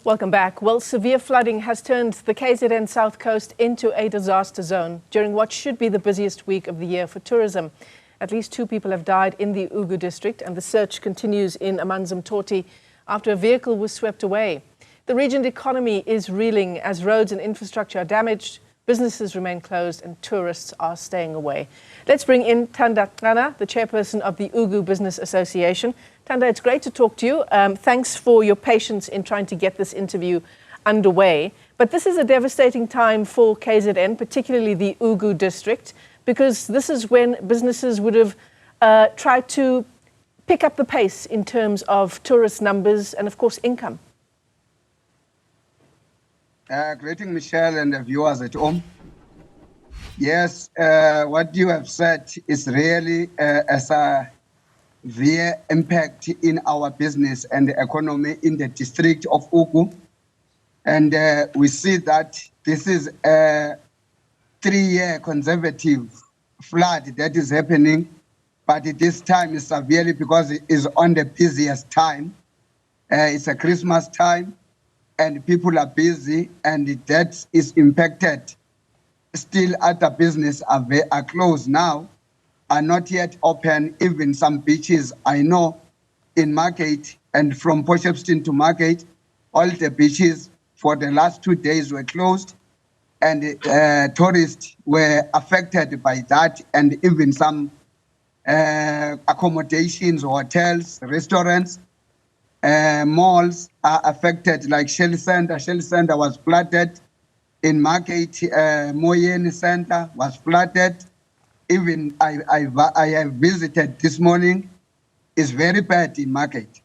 Welcome back. Well, severe flooding has turned the KZN South Coast into a disaster zone during what should be the busiest week of the year for tourism. At least 2 people have died in the Ugu District, and the search continues in Amanzimtoti after a vehicle was swept away. The region's economy is reeling as roads and infrastructure are damaged, businesses remain closed, and tourists are staying away. Let's bring in Thanda, the chairperson of the Ugu Business Association. Thanda, it's great to talk to you. Thanks for your patience in trying to get this interview underway. But this is a devastating time for KZN, particularly the Ugu District, because this is when businesses would have tried to pick up the pace in terms of tourist numbers and, of course, income. Greeting Michelle and the viewers at home. Yes, what you have said is really a severe impact in our business and the economy in the district of Ugu. And we see that this is a 3-year conservative flood that is happening, but this time is severely because it is on the busiest time. It's a Christmas time, and people are busy, and that is impacted. Still, other businesses are closed now, are not yet open. Even some beaches, I know, in Market and from Potchefstroom to Market, all the beaches for the last 2 days were closed, and tourists were affected by that, and even some accommodations, hotels, restaurants, malls are affected, like Shell Center. Shell Center was flooded. In Market, Moyeni Center was flooded. Even I have visited this morning. It's very bad in Market.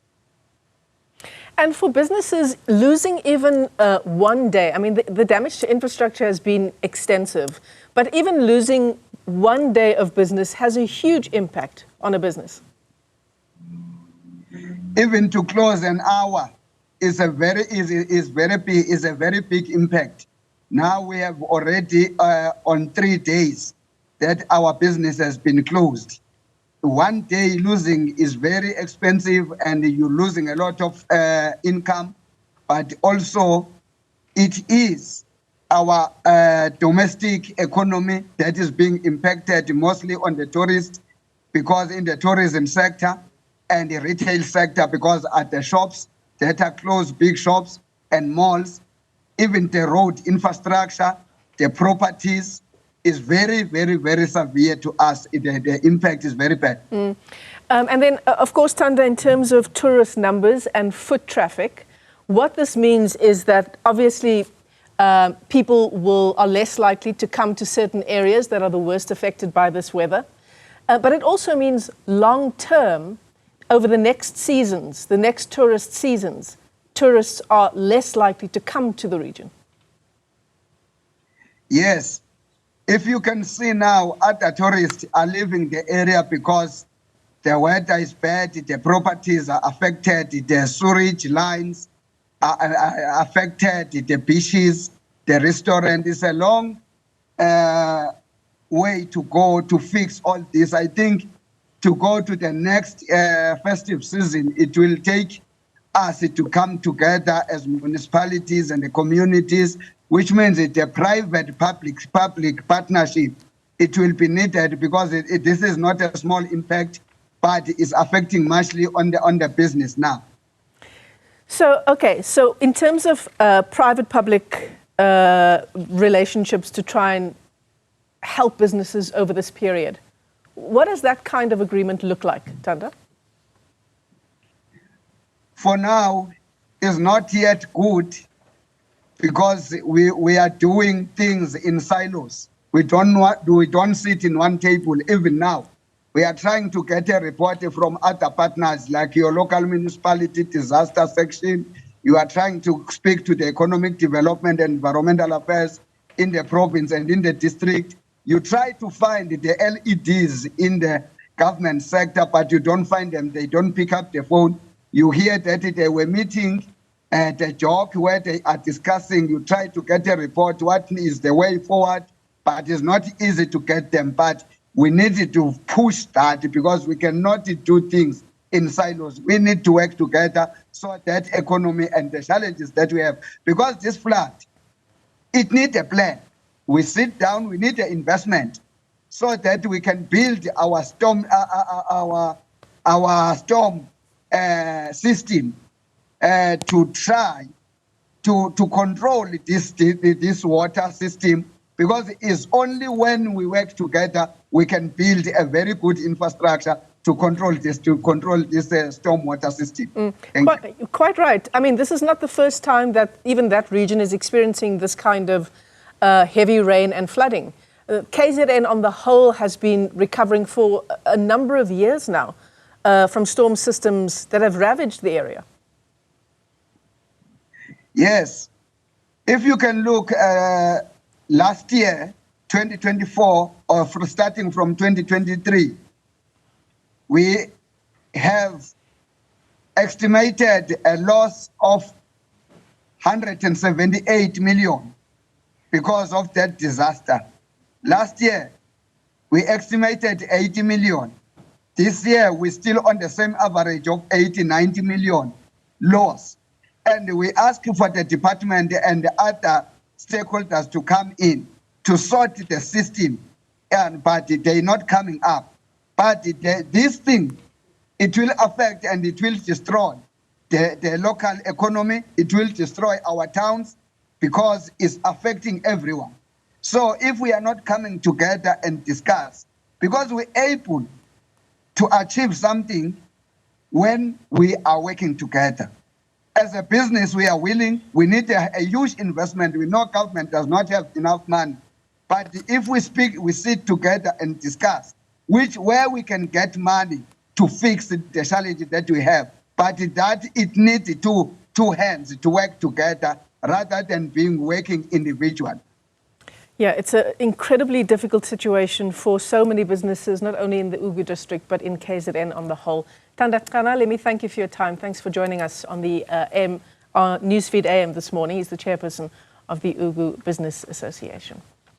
And for businesses, losing even 1 day, I mean, the damage to infrastructure has been extensive, but even losing 1 day of business has a huge impact on a business. Even to close an hour is a very big impact. Now we have already on 3 days that our business has been closed. 1 day losing is very expensive, and you're losing a lot of income, but also it is our domestic economy that is being impacted mostly on the tourists, because in the tourism sector and the retail sector, because at the shops that are closed, big shops and malls, even the road infrastructure, the properties is very, very, very severe to us. The impact is very bad. And then, of course, Thanda, in terms of tourist numbers and foot traffic, what this means is that obviously people are less likely to come to certain areas that are the worst affected by this weather. But it also means long term, over the next seasons, the next tourist seasons, tourists are less likely to come to the region. Yes. If you can see now, other tourists are leaving the area because the weather is bad, the properties are affected, the sewage lines are affected, the beaches, the restaurant. Is a long way to go to fix all this. I think to go to the next festive season, it will take us to come together as municipalities and the communities, which means it's a private-public partnership. It will be needed because this is not a small impact, but it's affecting muchly on the business now. So, okay, so in terms of private-public relationships to try and help businesses over this period, what does that kind of agreement look like, Thanda? For now, it's not yet good because we are doing things in silos. We don't sit in one table even now. We are trying to get a report from other partners like your local municipality disaster section. You are trying to speak to the economic development and environmental affairs in the province and in the district. You try to find the LEDs in the government sector, but you don't find them. They don't pick up the phone. You hear that they were meeting at a job where they are discussing. You try to get a report, what is the way forward, but it's not easy to get them. But we need to push that because we cannot do things in silos. We need to work together so that economy and the challenges that we have, because this flood, it needs a plan. We sit down, we need an investment so that we can build our storm, system to try to control this water system, because it's only when we work together we can build a very good infrastructure to control this stormwater system. Quite right. I mean, this is not the first time that even that region is experiencing this kind of heavy rain and flooding. KZN on the whole has been recovering for a number of years now from storm systems that have ravaged the area. Yes. If you can look last year, 2024, or starting from 2023, we have estimated a loss of 178 million because of that disaster. Last year, we estimated 80 million. This year, we're still on the same average of 80, 90 million loss. And we ask for the department and the other stakeholders to come in to sort the system, but they're not coming up. But this thing, it will affect and it will destroy the local economy. It will destroy our towns because it's affecting everyone. So if we are not coming together and discuss, because we're able to achieve something when we are working together. As a business, we are willing. We need a huge investment. We know government does not have enough money. But if we speak, we sit together and discuss where we can get money to fix the challenge that we have. But that it needs two hands to work together rather than being working individually. Yeah, it's an incredibly difficult situation for so many businesses, not only in the Ugu District, but in KZN on the whole. Thanda, Ncana, let me thank you for your time. Thanks for joining us on the Newsfeed AM this morning. He's the chairperson of the Ugu Business Association.